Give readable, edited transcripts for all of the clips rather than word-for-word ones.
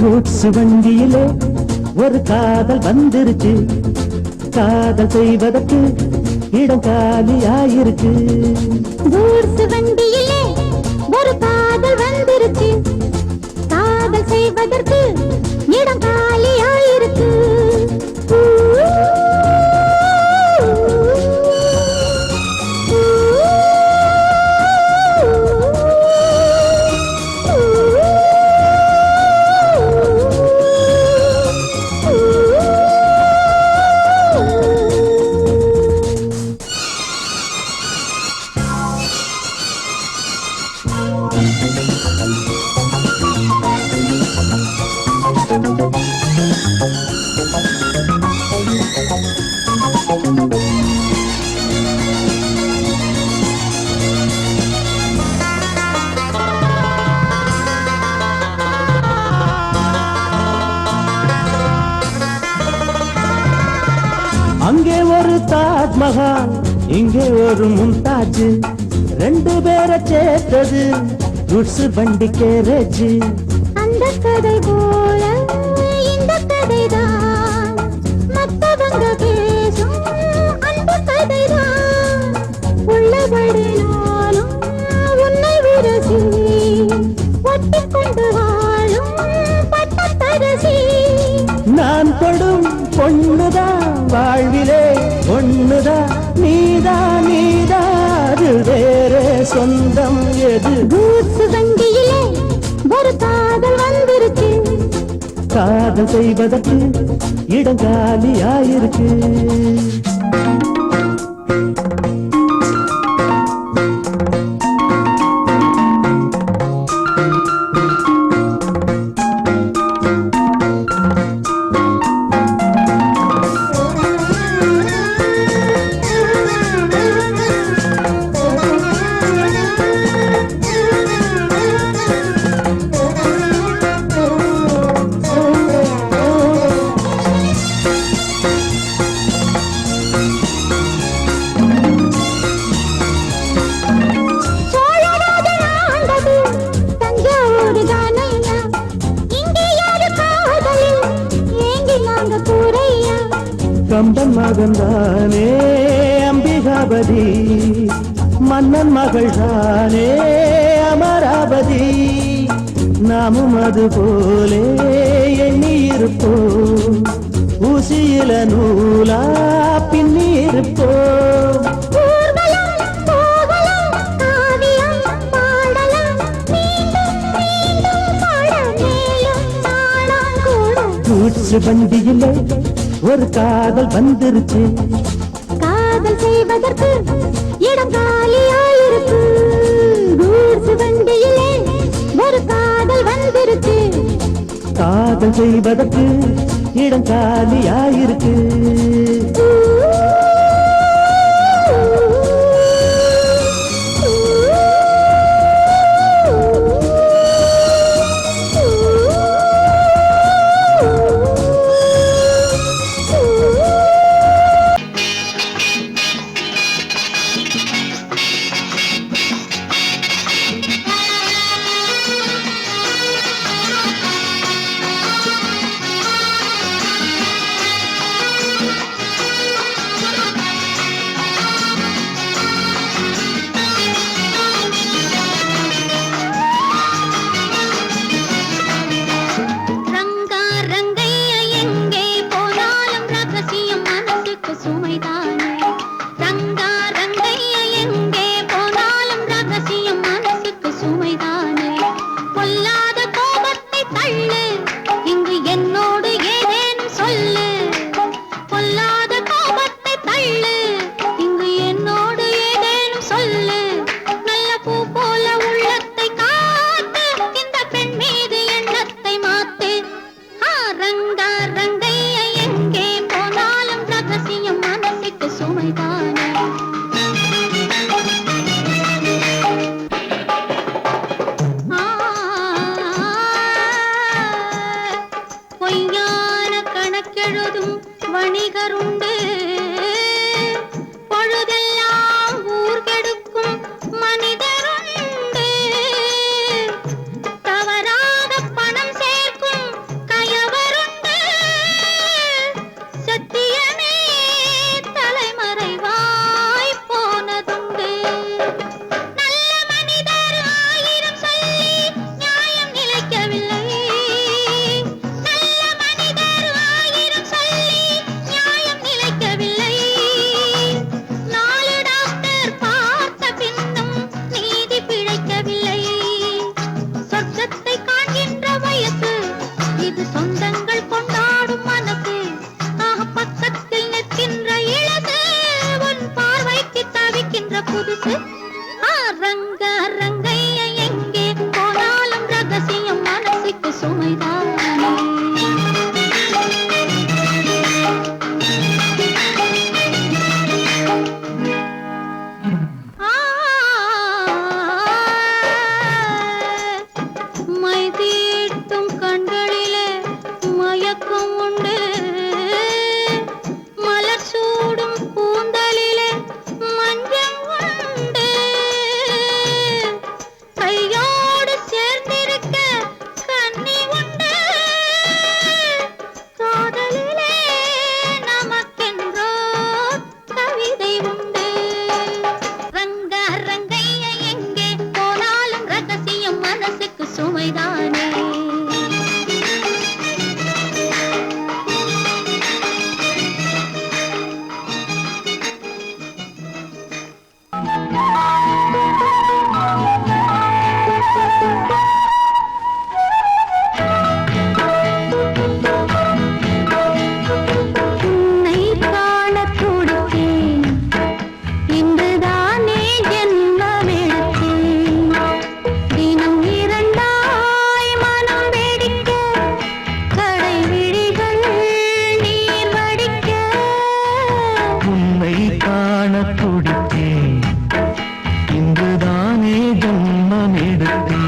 Goods வண்டியிலே ஒரு காதல் வந்துருச்சு, காதல் செய்வதற்கு இடம் காலியாயிருக்கு. கூட்ஸ் வண்டியிலே ஒரு காதல் வந்துருச்சு, காதல் செய்வதற்கு இடம் காலியாயிருக்கு. அங்கே ஒரு தாஜ்மஹால், இங்கே ஒரு மும்தாஜ், ரெண்டு பேரை சேர்த்தது கூட்ஸ் வண்டி கேரேஜ். அந்த கதை போல இந்த கதைதான், மத்தவங்க பேசும் அந்த கதைதான். உள்ளபடி நானும் உன்னை விரசி ஒட்டிக்கொண்டு வாழும் பட்டத்தரசி. நான் தொடும் பொண்ணுதான் வாழ்விலே ஒண்ணுதான், நீதா நீதா அது வேற சொந்தம் எது? கூட்ஸ் வண்டியிலே ஒரு காதல் வந்துருச்சு, காதல் செய்வதற்கு இடம் காலியாயிருக்கு. கம்பன் மகன்தானே அம்பிகாபதி, மன்னன் மகள் தானே அமராவதி. நாமும் அது போலே எண்ணி இருப்போம், ஊசியில நூலா பின்னி இருப்போம். கூட்ஸ் வண்டியிலே ஒரு காதல் வந்துருச்சு, காதல் செய்வதற்கு இடம் காலியாயிருக்கு. கூட்ஸ் வண்டியிலே ஒரு காதல் வந்துருச்சு, காதல் செய்வதற்கு இடம் காலியாயிருக்கு. புதுசு ரங்க ரங்கைய எங்கே போனாலும் ரகசியம் மனசுக்கு சுமைதானே மை தீட்டும் கண்களிலே மயக்கம் உண்டு மலர் சூடும் கூந்தலிலே மஞ்சள் உண்டு கையோடு சேர்ந்திருக்க கண்ணி உண்டு காதலிலே நமக்கென்றோ கவிதை உண்டு ரங்க ரங்கைய எங்கே போனாலும் ரகசியம் மனசுக்கு சுமைதானே உன்னை காணத் துடித்தேன் இன்றுதானே ஜென்மமெடுத்தேன் தினம் இரண்டாய் மனம் வெடிக்க கடை விழிகள் நீர் வடிக்க உன்னை காணத் துடித்தேன் இன்றுதானே ஜன்மம் எடுத்தேன்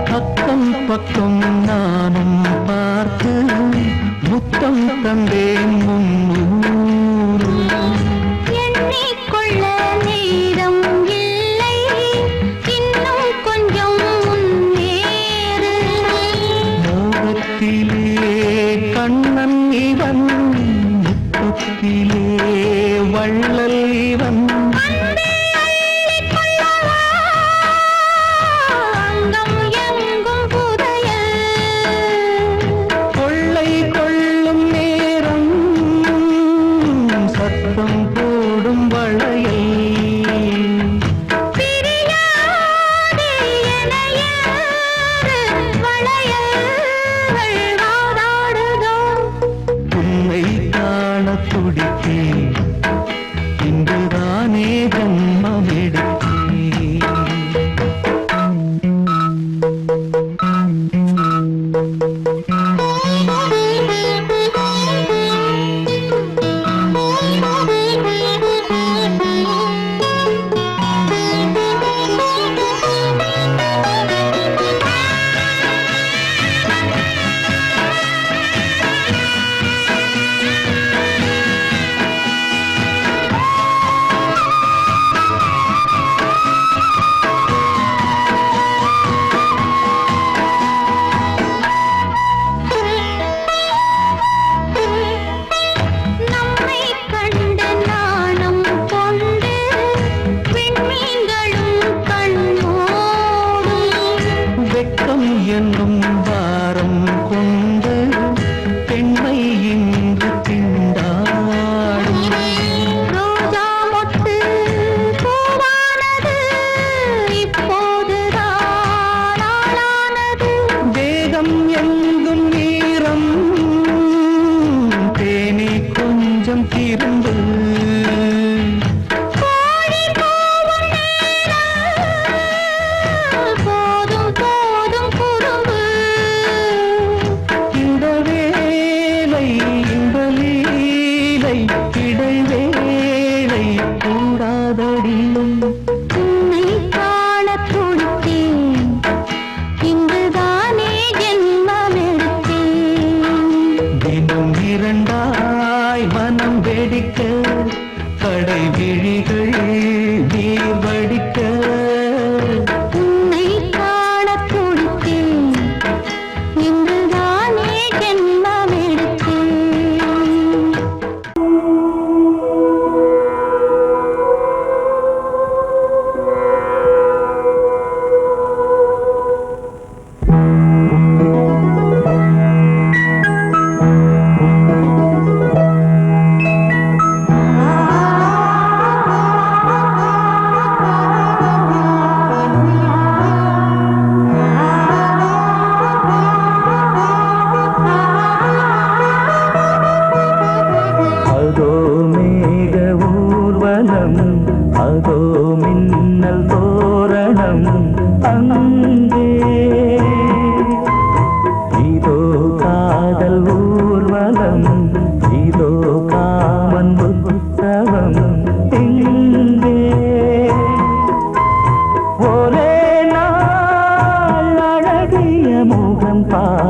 பக்கம் பக்கம் நானும் பார்த்து முத்தம் தந்தேன் முன்னூறு எண்ணிக்கொள்ள நேரம் இல்லை இன்னும் கொஞ்சம் முன்னேறு மோகத்திலே கண்ணன் இவன் முத்தத்திலே வள்ளல் இவன் அன்பே அள்ளிக் கொள்ளவா அங்கம் எங்கும் புதையல் கொள்ளை கொள்ளும் நேரம் சத்தம் போடும் வளையல் பிரியாதே என யாரு வளையல்கள் வாதாடுதோ உன்னை காண துடித்தேன் இன்றுதான்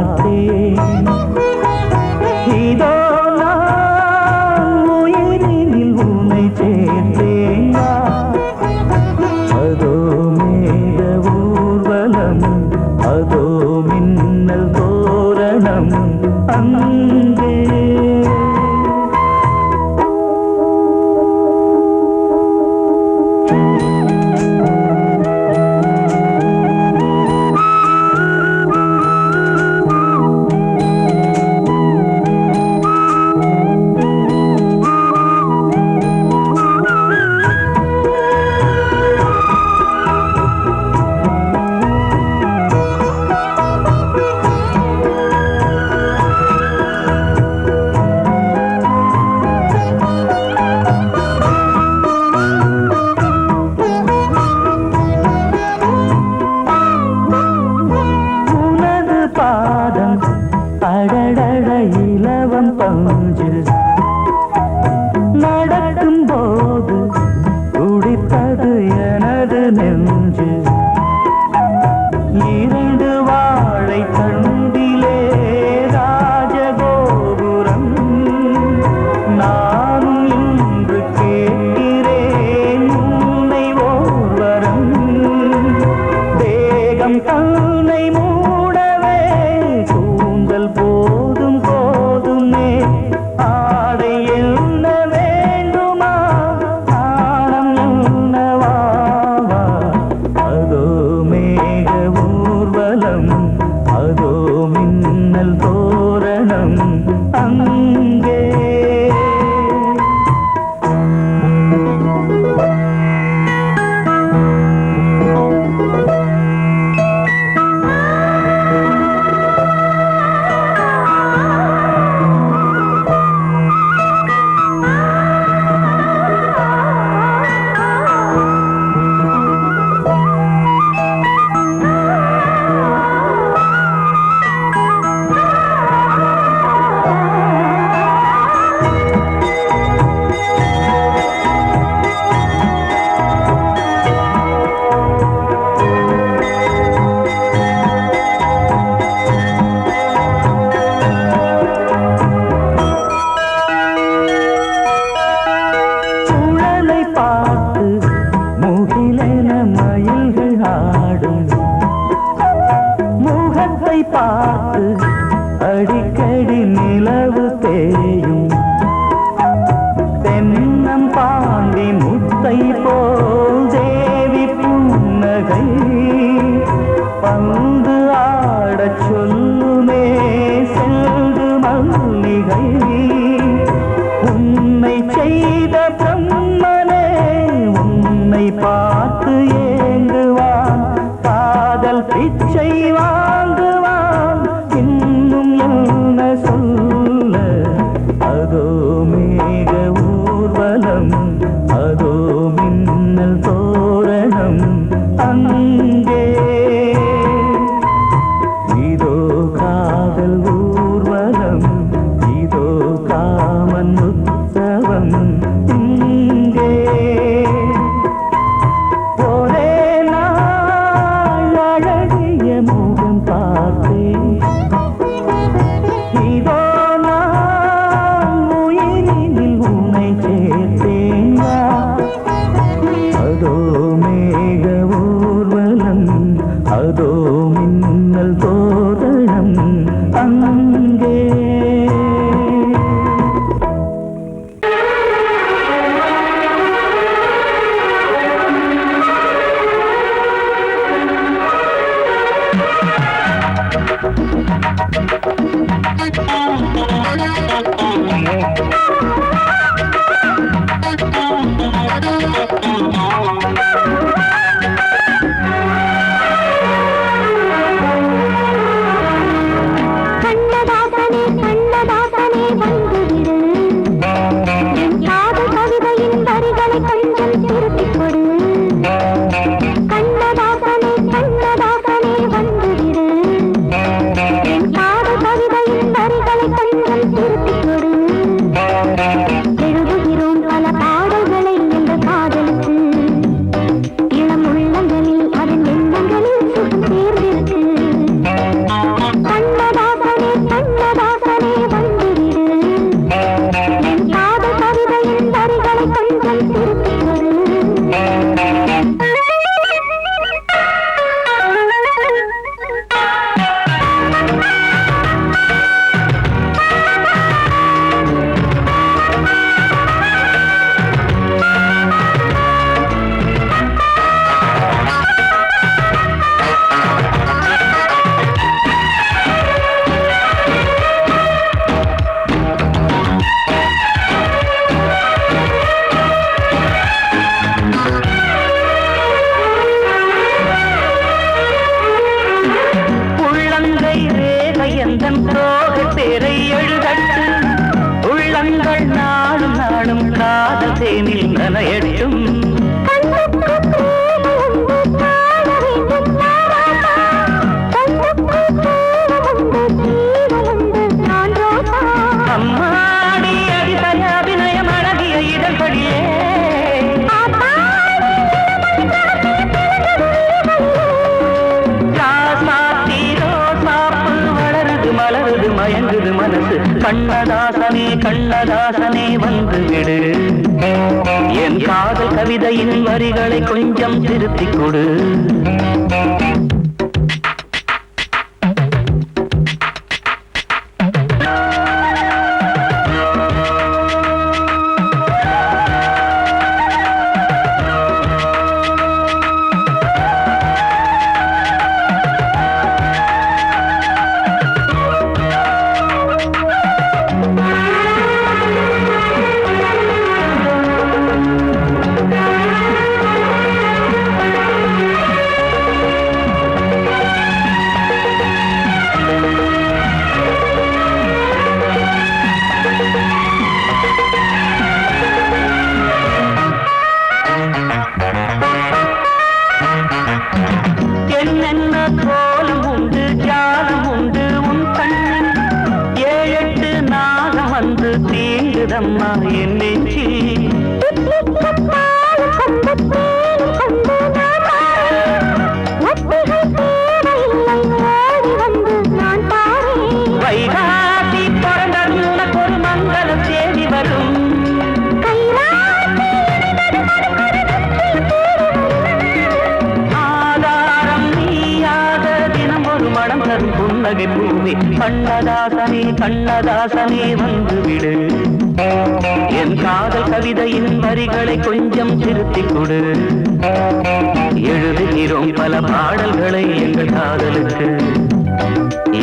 பார்த்தேன். இதோ நான் உயிரினில் உன்னை சேர்த்தேன். அதோ மேக ஊர்வலம், அதோ மின்னல் தோரணம் அங்கே. அடடட இலவம் பஞ்சு நடக்கும் போது துடித்தது எனது நெஞ்சு. இரண்டு வாழை தண்டிலே ராஜகோபுரம், நானும் இன்று கேட்கிறேன் உன்னை ஓர்வரம். தேகம் தன்னை மூடவே கூந்தல் போதும் போதுமே, ஆடை என்ன வேண்டுமா ஆடம் என்னவாவா. அதோ மேக ஊர்வலம், அதோ மின்னல் தோரணம் அங்கே. பார்த்து அடிக்கடி நிலவு தேயும், தென்னம் பாண்டி முத்தை போல் தேவி புன்னகை பந்து ஆடச் சொல்லுமே செல்து மல்லிகை. உன்னை செய்த பிரம்மனே உன்னை பார்த்து ஏங்குவான், காதல் பிச்சை வாங்குவான், இன்னும் என்ன சொல்ல. அதோ மேக ஊர்வலம், அதோ மின்னல் தோரணம் அங்கே. இதோ காதல் ஊர்வலம், இதோ காமன் உற்சவம் இங்கே. ஒரே நாள் அழகிய முகம் பார்த்தேன், இதோ நான் உயிரினில் உன்னை சேர்த்தேன். அதோ மேக ஊர்வலம், அதோ மின்னல் தோரணம் அங்கே. கண்ண எந்தன் தோகை பேரை எழுதட்டு உள்ளங்கள் நாளும் நாளும் காதல் தேனில் நனையட்டும் அம்மாடி அடிபய அபிநயம் அழகிய இதழ்படியே வளருது மலருது மயங்குது மனசு கண்ணதாசனே கண்ணதாசனே வந்து விடு என் காதல் கவிதையின் வரிகளை கொஞ்சம் திருத்திக் கொடு என்னென்ன கோலம் உண்டு ஜாலம் உண்டு உன் கண்ணில் 7-8 நாகம் வந்து தீங்குதம்மா என் நெஞ்சி வைகாசி பிறந்தது உனக்கு ஒரு மங்களம் தேடி வரும் புன்னகை பூமி கண்ணதாசனே கண்ணதாசனே வந்து விடு என் காதல் கவிதையின் வரிகளை கொஞ்சம் திருத்திக் கொடு எழுதுகிறோம் பல பாடல்களை எங்கள் காதலுக்கு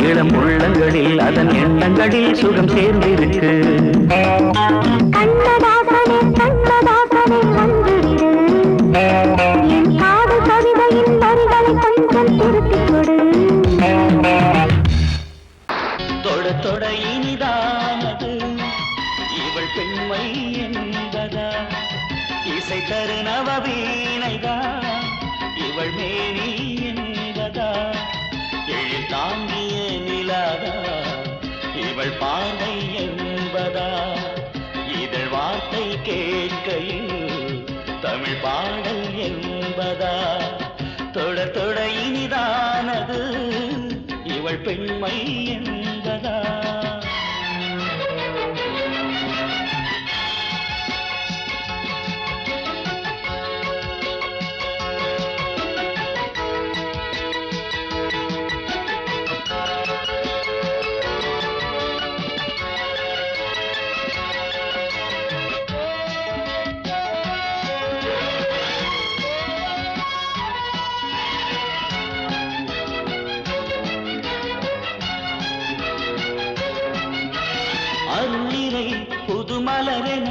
இளம் உள்ளங்களில் அதன் எண்ணங்களில் சுகம் சேர்ந்திருக்கு கண்ணதாசனே கண்ணதாசனே வந்து விடு என் காதல் கவிதையின் வரிகளை கொஞ்சம் திருத்திக் கொடு தொட தொட இனிதானது இவள் பெண்மை என்பதா இசை தரு நவவீணைதா இவள் மேனி என்பதா எழில் தாங்கிய நிலாதா இவள் பார்வை என்பதா இதழ் வார்த்தை கேட்கையில் தமிழ் பாடல் என்பதா தொட தொட இனிதானது இவள் பெண்மை என்பதா அருளிரை புது மலரென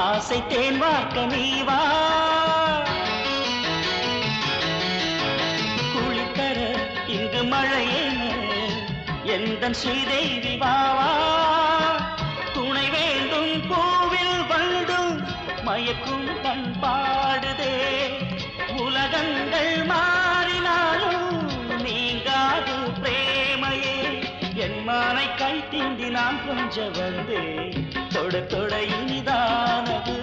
ஆசை தேன் வார்க்க நீவா குளித்தர இங்கு மழையென எந்தன் ஸ்ரீதேவி வாவா துணை வேண்டும் பூவில் வந்தும் மயக்கும் பண்பாடுதே உலகங்கள் மாறினாலும் நீங்காது பிரேமையே என் மானை கை தீண்டி நான் கொஞ்சம் வந்தே தொட தொட இனிதானது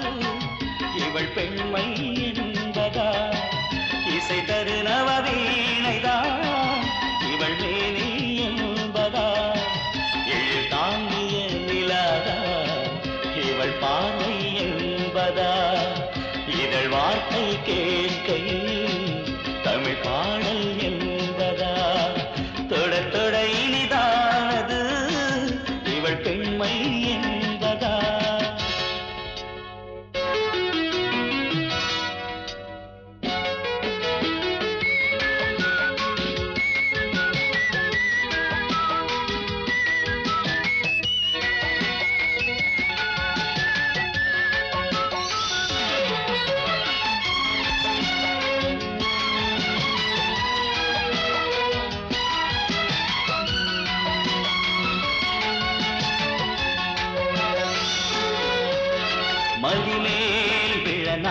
இவள் பெண்மை என்பதா இசை தரு நவவீணைதா இவள் மேனி என்பதா எழில் தாங்கிய நிலாதா இவள் பார்வை என்பதா இதழ் வார்த்தை கேட்கையில் தமிழ் பாடல் என்பதா தொட தொட இனிதானது இவள் பெண்மை என்பதா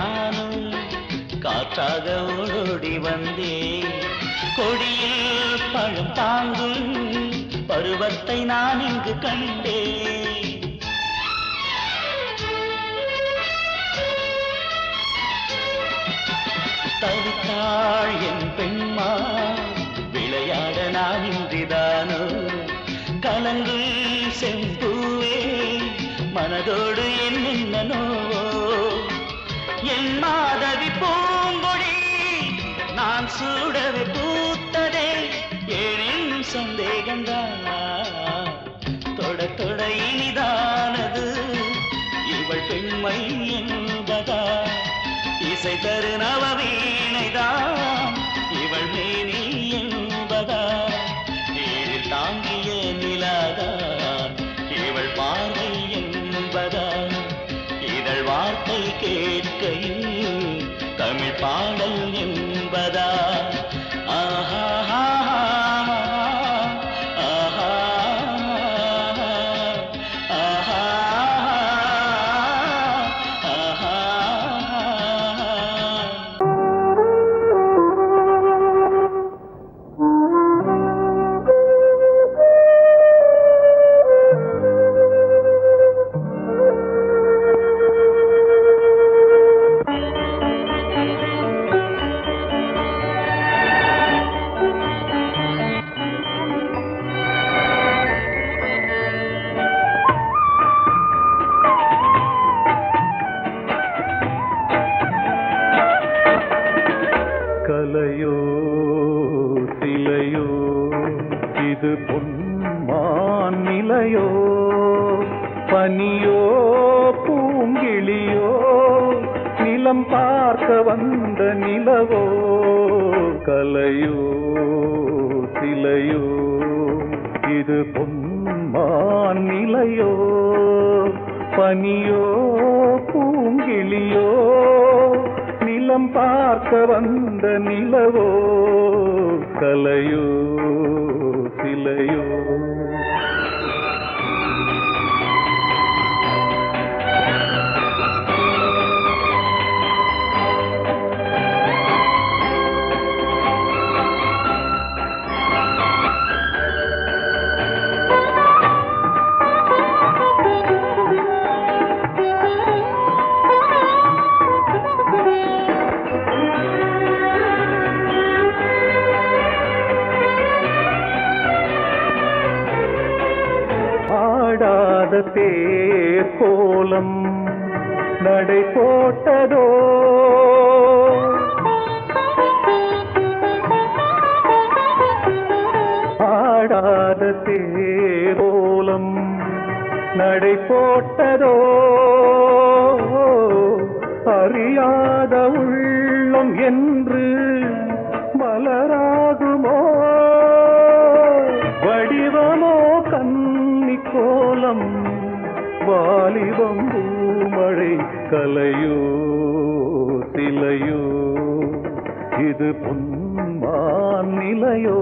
நானும் காற்றாக ஓடோடி வந்தேன். கொடியில் பழம் தாங்கும் பருவத்தை நான் இங்கு கண்டேன். தவித்தாள் என் பெண்மா, விளையாட நான் இன்றிதானோ. கலங்கும் செம்பூவே, மனதோடு என்னென்னோ. என் மாதவி பூங்கொடி நான் சூடவே பூத்ததே. ஏனென்னும் சந்தேகந்தான் தொட தொட இனிதானது. இவள் பெண்மை என்பதா, இசை தரு நவவீணைதான் இவள் மேனி என்பதா. நீரில் தாங்கிய நிலாதான் இவள் பார்வை என்பதா. இதழ் வார்த்தை கேட்கையில் தமிழ் பாடல் என்பதா. ஆஹா கலையோ சிலையோ இது பொன்மான் நிலையோ. பனியோ பூங்கிளியோ நிலம் பார்க்க வந்த நிலவோ. கலையோ சிலையோ இது பொன்மான் நிலையோ. பனியோ பூங்கிளியோ நிலம் பார்க்க வந்த நிலவோ. கலையோ சிலையோ. ஆடாத தேர் கோலம் நடை போட்டதோ. ஆடாத தேர் கோலம் நடை போட்டதோ. அறியாத உள்ளம் என்று மலராகுமோ. வடிவமோ கன்னி கோலம் வாலிபம் பூமழை. கலையோ சிலையோ இது பொன்மான் நிலையோ.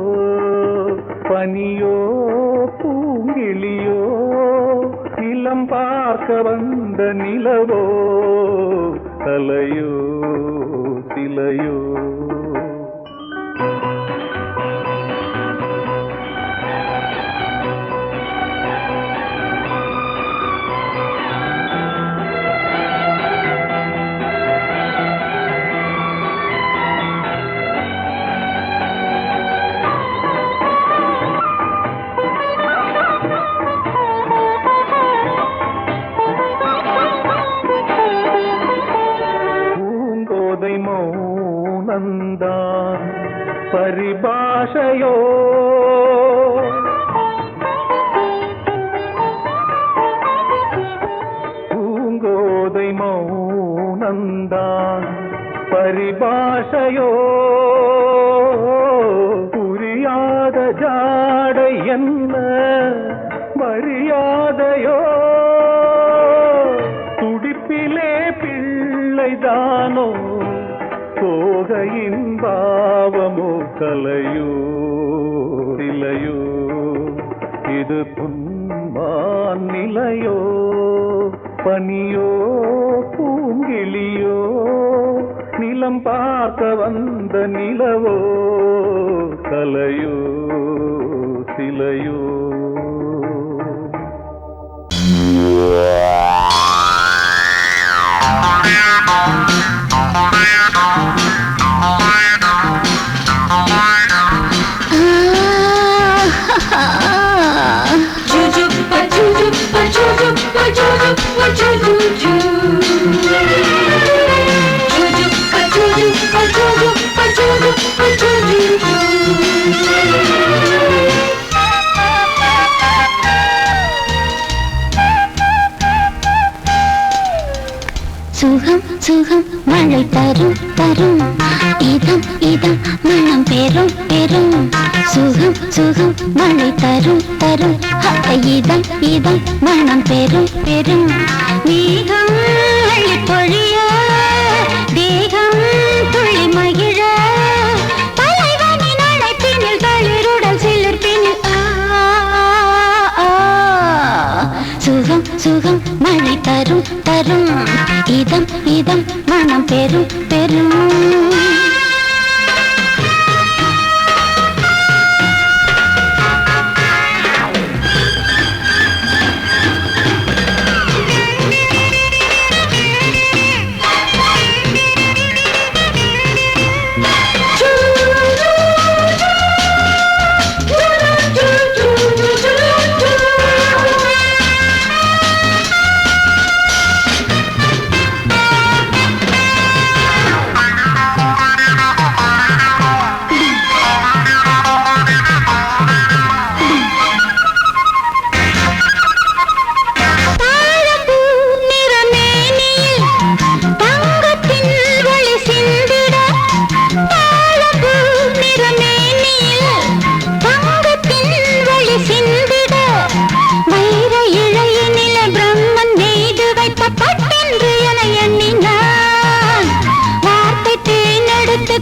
பனியோ பூங்கிளியோ நிலம் பார்க்க வந்த நிலவோ. கலையோ சிலையோ. மௌனந்தான் பரிபாஷையோ. பூங்கோதை மௌனந்தான் பரிபாஷையோ. புரியாத ஜாடை என்ன மரியாதையோ. துடிப்பிலே பிள்ளைதானோ சோகையின் பாவமோ. கலையோ சிலையோ இது பொன்மான் நிலையோ. பனியோ பூங்கிளியோ நிலம் பார்க்க வந்த நிலவோ கலையோ சிலையோ சுகம் சுகம் மழை தரும் தரும் இதம் இதம் மனம் பெரும் பெரும் சுகம் சுகம் மழை தரும் தரும் இதம் இதம் மனம் பெரும் பெரும் மேகம் அள்ளி பொழிய தேகம் துளி மகிழ தலைவனின் அழைப்பினில் தளிருடல் சிலிர்ப்பினில் சுகம் சுகம் மழை தரும் தரும் இதம் இதம் மனம் பெரும் பெரும்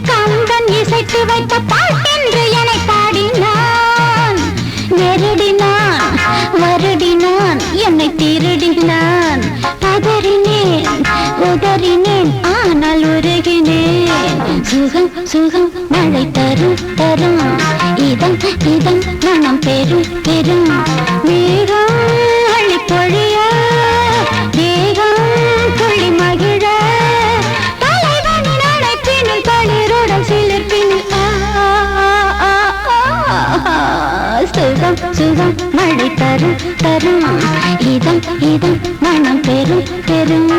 கம்பன் இசைத்து வைத்த பாட்டென்று என்னை பாடினான் நெருடினான் வருடினான் என்னை திருடினான் பதறினேன் உதறினேன் ஆனால் உருகினேன் சுகம் சுகம் மழை தரும் தரும் இதம் இதம் மனம் பெரும் பெரும் மேகம் அள்ளி பொழிய தேகம் துள்ளி மகிழ தலைவனின் அழைப்பினில் தளிருடன் சிலிர்ப்பினில் சுகம் சுகம் மழை தரும் தரும் இதம் இதம் மனம் பெரும் பெரும்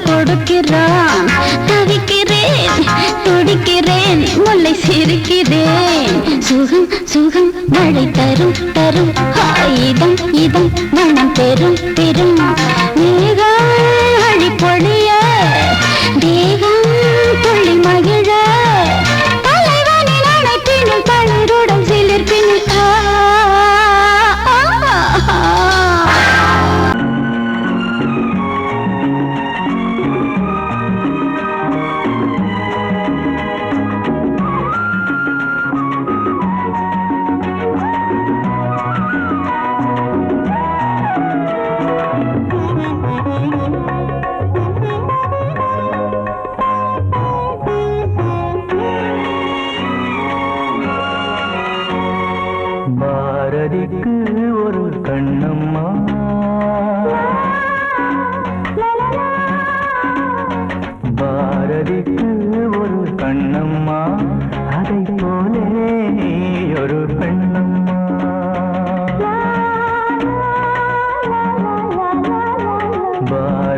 கொடுக்கிறான் தவிக்கிறேன் துடிக்கிறேன் முல்லை சிரிக்கிறேன் சுகம் சுகம் மழை தரும் தரும் இதம் இதம் மனம் பெரும் பெரும் மேகம் அழி பொழிய தேகம் துள்ளி மகிழ தலைவனின் அழைப்பினில் தளிருடன் சிலிர்ப்பினில்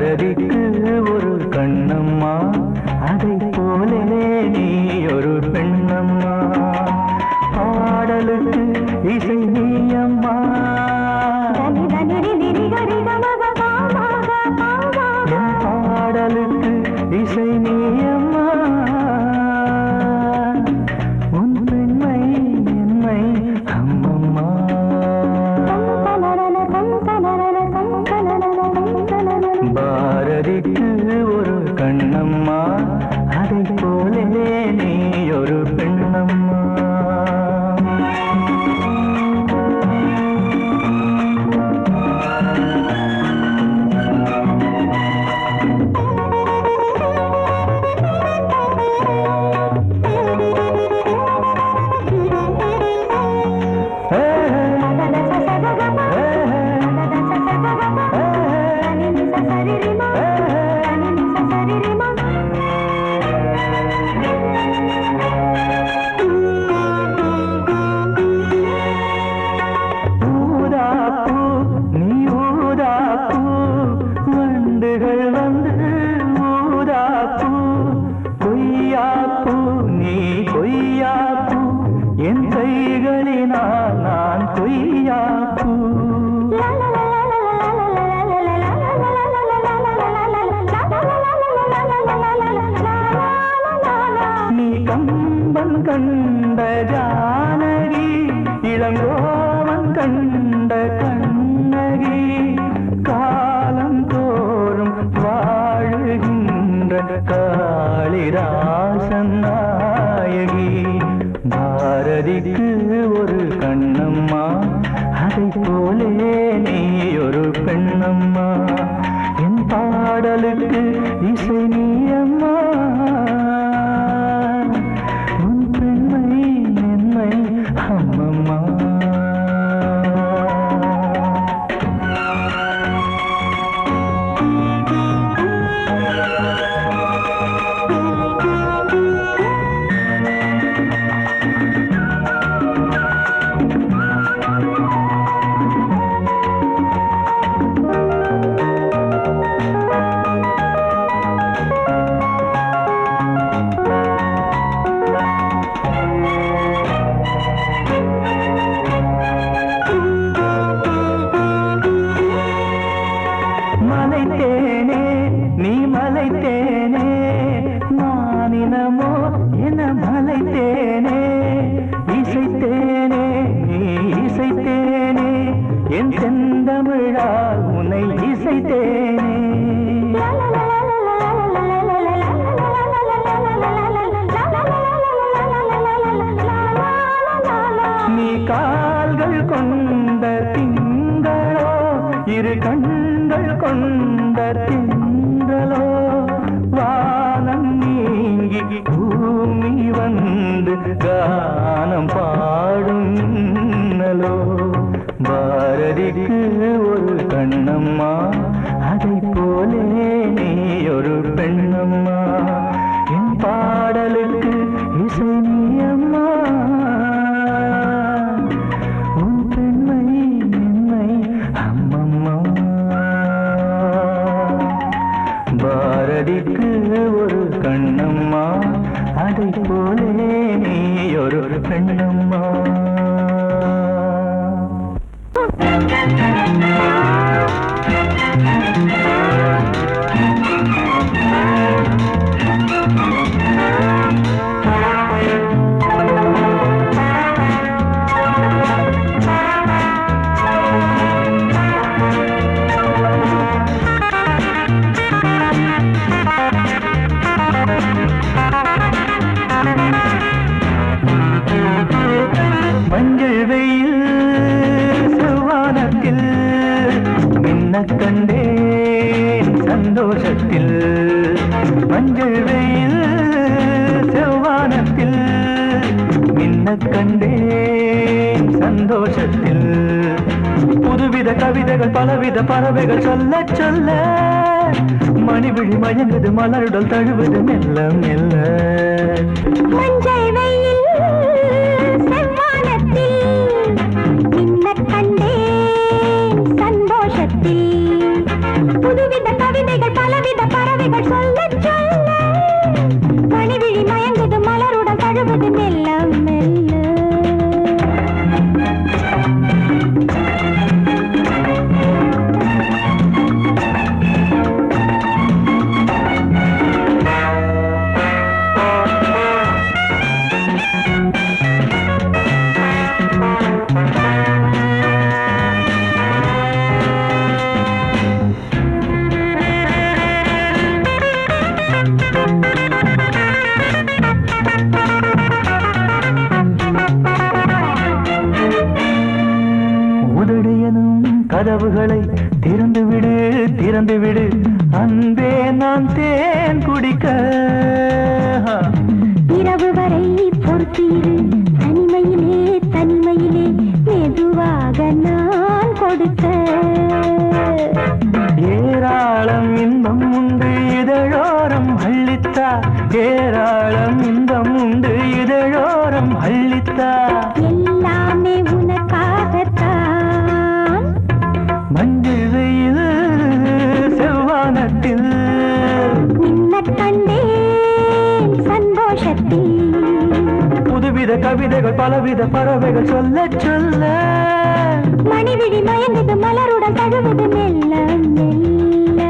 பாரதிக்கு ஒரு கண்ணம்மா, அதை போலே நீ ஒரு பெண்ணம்மா. பாடலுக்கு இசை நீயம்மா, பாடலுக்கு இசை நீயம்மா. உன் பெண்மை என்னை அம்மம்மா. பாரதிக்கு ஒரு கண்ணம்மா, அதை போலே நீ ஒரு பெண்ணம்மா. கண்ட ஜானகி இளங்கோவன் கண்ட கண்ணகி, காலம் தோறும் வாழுகின்ற காளிதாசன் நாயகி. பாரதிக்கு ஒரு கண்ணம்மா, அதை போலே நீ ஒரு பெண்ணம்மா. என் பாடலுக்கு இசை நீயம்மா. மலைத்தேனே நீ மலைத்தேனே, நானினமோ என மலைத்தேனே. இசைத்தேனே நீ இசைத்தேனே, என் செந்தமிழால் உன்னை இசைத்தேனே. நீ கால்கள் கொண்ட திங்களோ, இரு கண்கள் கொண்ட திங்களோ, வானம் நீங்கி பூமி வந்து கானம் பாடும் மின்னலோ. பாரதிக்கு ஒரு கண்ணம்மா, அதை போலே நீ ஒரு பெண்ணம்மா. என் பாடலுக்கு இசை நீயம்மா. உன் பெண்மை என்னை அம்மம்மா. பாரதிக்கு ஒரு கண்ணம்மா, அதை போலே நீ ஒரு பெண்ணம்மா. மஞ்சள் வெயில் செவ்வானத்தில் மின்னக் கண்டேன் சந்தோஷத்தில். மஞ்சள் வெயில் செவ்வானத்தில் மின்னக் கண்டேன் சந்தோஷத்தில். புதுவித கவிதைகள் பலவித பறவைகள் சொல்ல சொல்ல, மணிவிழி மயங்குது மலருடல் தழுவுது மெல்ல மெல்ல. மஞ்சள் வெயில் செவ்வானத்தில் மின்னக் கண்டேன் சந்தோஷத்தில். புதுவித கவிதைகள் பலவித பறவைகள் சொல்ல சொல்ல மணிவிழி மயங்குது மலருடன் தழுவுது மெல்ல மெல்ல. கதவுகளை திறந்து விடு திறந்து விடு அன்பே நான் தேன் குடிக்க. இரவு வரை பொறுத்தீரு தனிமையிலே தனிமையிலே மெதுவாக நான் கொடுக்க. ஏராளம் இன்பம் உண்டு இதழோரம் அள்ளித்தா ஏராளம் இன்பம் உண்டு இதழோரம் அள்ளித்தா. எல்லாமே உனக்காகத்தான் மஞ்சள் வெயில் செவ்வானத்தில் நின்னக் கண்டேன் சந்தோஷத்தில். புதுவித கவிதைகள் பலவித பறவைகள் சொல்ல சொல்ல மணிவிழி மயங்குது மலருடன் தழுவுது மெல்ல மெல்ல.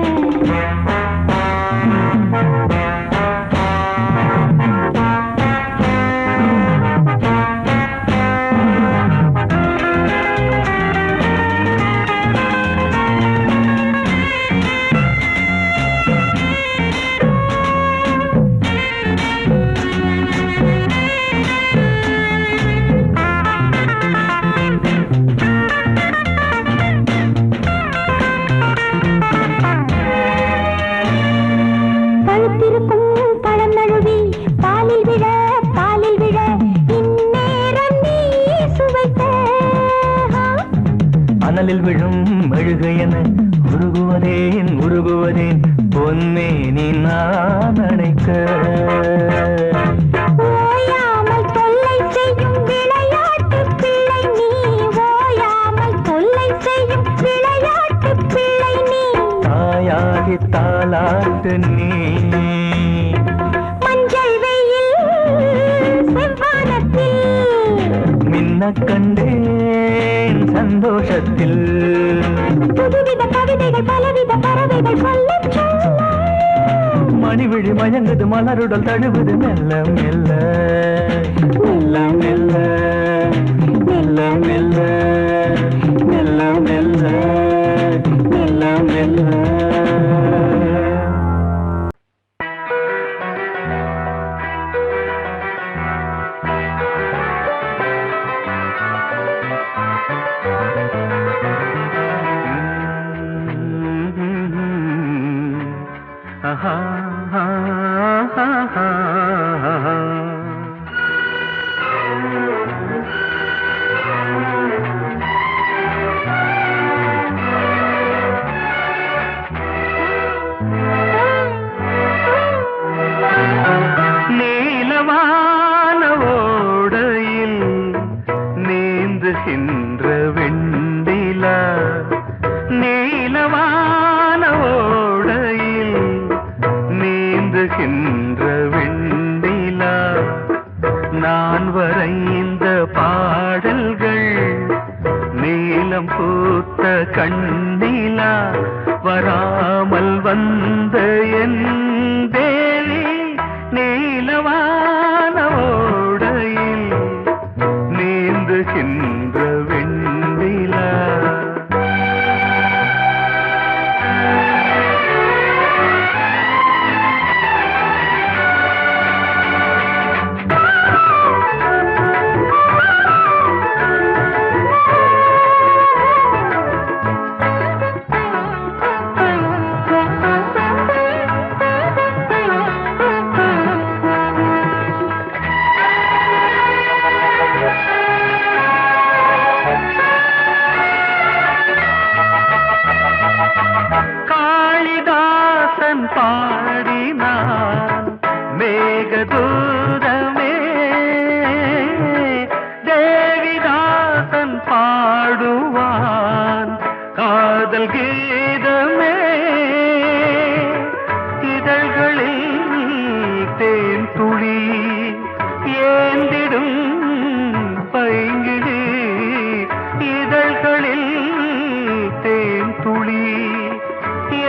அனலில் விழும் மெழுகையன உருகுவதேன் உருகுவதேன் பொன்னே நீ நான் அணைக்க. ஓயாமல் தொல்லை செய்யும் விளையாட்டு பிள்ளை நீ ஓயாமல் தொல்லை செய்யும் விளையாட்டு பிள்ளை நீ. தாயாகி தாலாட்டு நீ மஞ்சள் வெயில் செவ்வானத்தில் மின்ன கண்டேன் சந்தோஷத்தில். புதுவித கவிதைகள் பலவித பறவைகள் சொல்ல சொல்ல மணிவிழி மயங்குது மலருடல் தழுவுது மெல்ல மெல்ல மெல்ல மெல்ல மெல்ல மெல்ல மெல்ல மெல்ல மெல்ல மெல்ல. நீலவான ஓடையில் நீந்துகின்ற வெண்டிலா நீலவான ஓடையில் நீந்துகின்ற வெண்டிலா நான் வரைந்த பாடல்கள் நீலம் பூத்த கண்ணிலா வராமல் வந்த என் தேவி நீலவான ஓடையில் நீந்துகின்ற வெண்டிலா.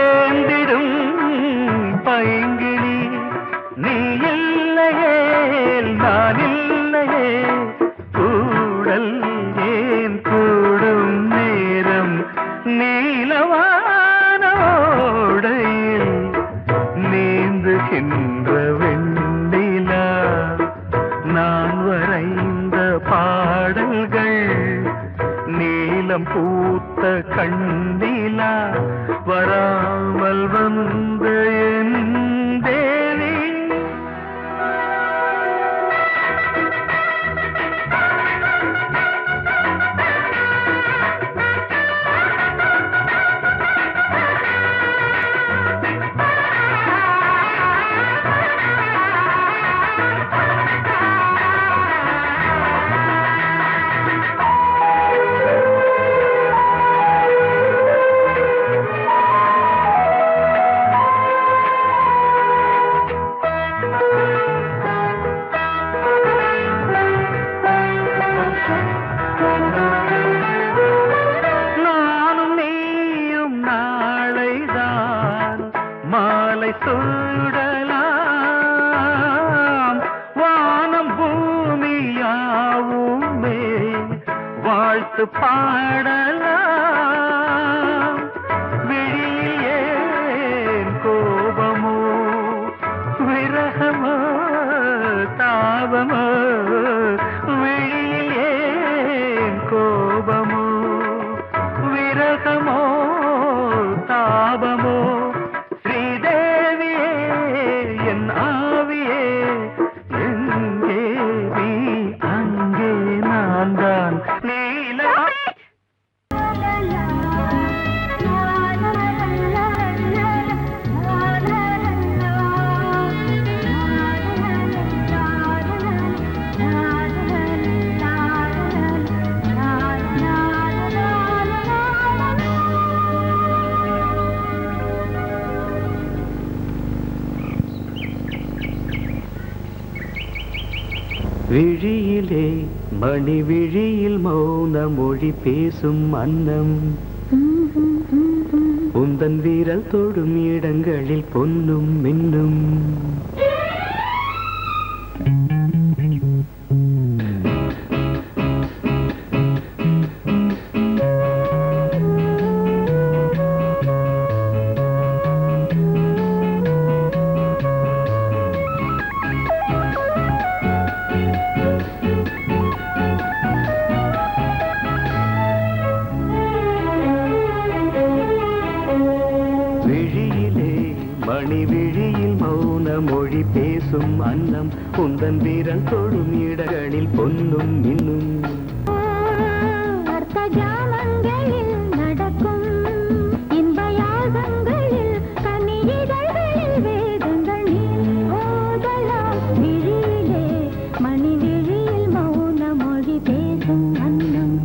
ஏந்திடும் பைங்கிளி நீ இல்லையே நான் இல்லையே கூடல் ஏன் கூடும் நேரம் நீலவானோடையில் நீந்துகின்ற வெண்ணிலா நான் வரைந்த பாடல்கள் நீலம் பூத்த கண்ணிலா வராமல் வந்த என் தேவி நானும் நீயும் நாளைதான் மாலை சூடலாம் வானம் பூமியாவுமே வாழ்த்து பாடலாம் விழியில் ஏன் கோபமோ விரகமோ தாபமோ விழியில் ஏன் கோபமோ விரகமோ தாபமோ ஸ்ரீதேவியே என் ஆவியே எங்கே நீ அங்கே நான் தான் நீல விழியிலே மணி விழியில் மௌன மொழி பேசும் அன்னம் உந்தன் வீரல் தொடும் இடங்களில் பொன்னும் மின்னும் விழியிலே மணி விழியில் மௌன மொழி பேசும் அன்னம் உந்தன் வீரல் தொடும் இடங்களில் பொன்னும் மின்னும் அர்த்த ஜாமங்களில் நடக்கும் இன்ப யாகங்களில் கனியிதழ்களில் வேதங்கள் நீ ஓதலாம் விழியிலே மணி விழியில் மௌன மொழி பேசும் அன்னம்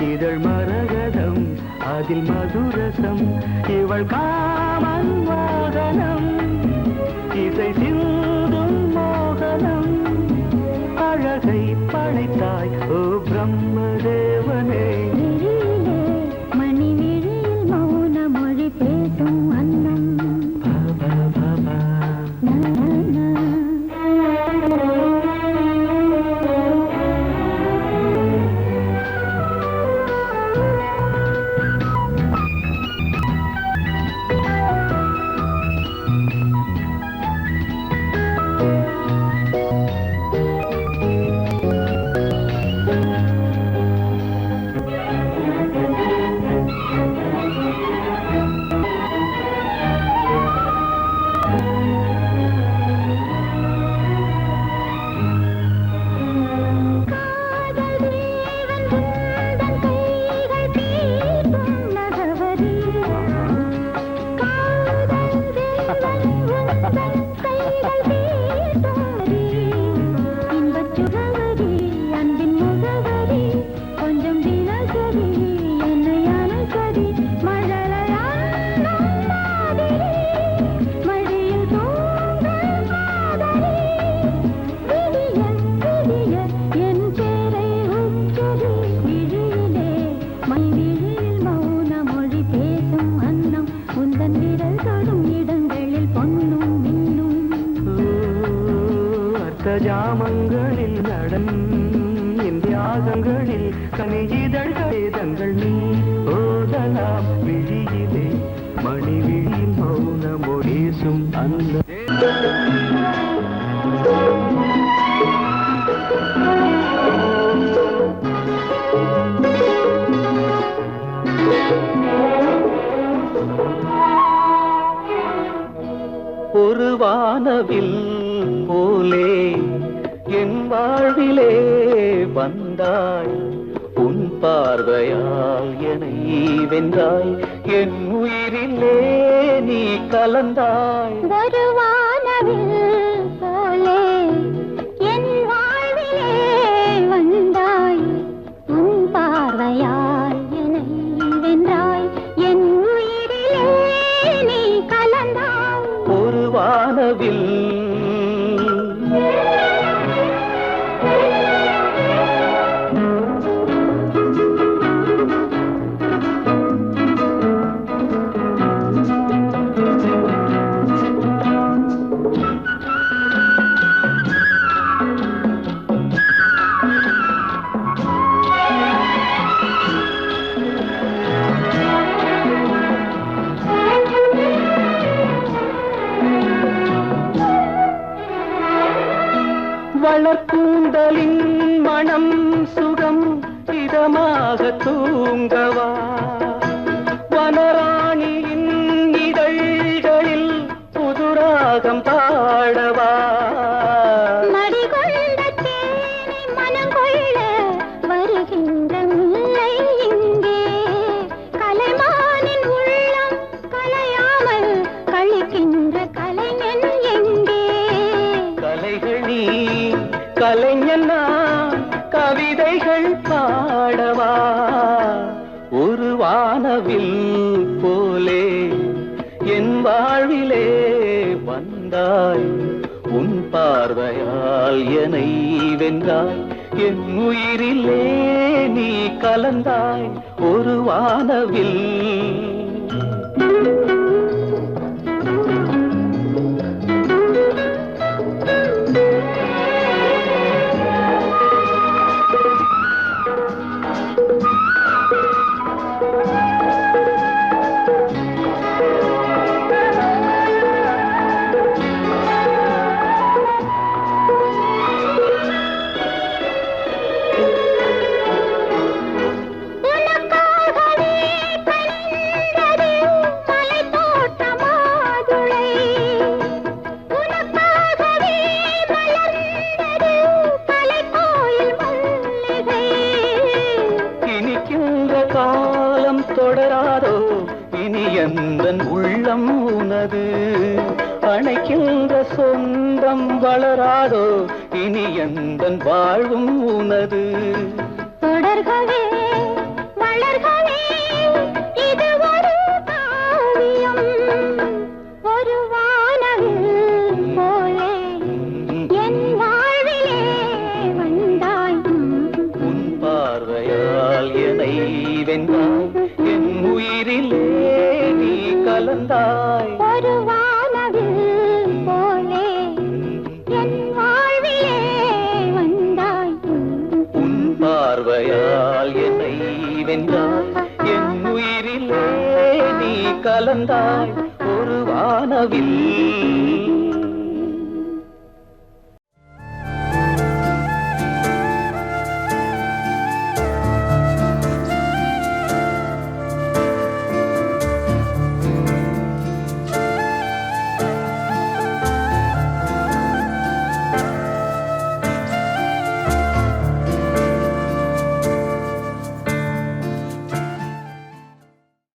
இதழ் மரகதம் அதில் மதுரசம் இவள் காமன் வாகனம் இசை சிந்தும் மோகனம் அழகை படைத்தாய் ஓ பிரம்மதேவனே மணி விழியில் மௌன மொழி பேசும் அன்னம் ராகங்களில் நடன் என் தியாகங்களில் கனியிதழ் வேதங்கள் நீ ஓதலாம் விழியிலே மணி விழியில் மௌன மொழிசும் அந்த ஒரு வானவில் போலே என் வாழ்விலே வந்தாய் உன் பார்வையால் என்னை வென்றாய் என் உயிரிலே நீ கலந்தாய் ஒரு வானவில் போலே என் வாழ்விலே வந்தாய் உன் பார்வையால் என்னை வென்றாய் என் உயிரிலே நீ கலந்தாய் ஒரு வானவில் வளர்க்கூந்தலின் மனம் சுகம் இதமாக தூங்கவா வனராணியின் இதழ்களில் புதுராகம் பாடவா மடிகொண்ட தேனை மனம் கொள்ள வருகின்ற முல்லை இங்கே கலைமானின் உள்ளம் கலையாமல் கழிக்கின்ற கலைஞன் எங்கே கலைகள் நீ கலைஞன் நான் கவிதைகள் பாடவா ஒரு வானவில் போலே என் வாழ்விலே வந்தாய் உன் பார்வையால் என்னை வென்றாய் என் உயிரிலே நீ கலந்தாய் ஒரு வானவில் காலம் தொடராதோ இனி எந்தன் உள்ளம் உனது அணைக்கின்ற சொந்தம் வளராதோ இனி எந்தன் வாழ்வும் உனது தொடர்கவே வளர்கவே இது ஒரு காவியம் ஒரு வானவில் போலே என் வாழ்விலே வந்தாய் உன் பார்வையால் என்னை வென்றாய் என் உயிரிலே நீ கலந்தாய் ஒரு வானவில் போலே என் வாழ்விலே வந்தாய் உன் பார்வையால் என்னை வென்றாய் என் உயிரிலே நீ கலந்தாய் ஒரு வானவில்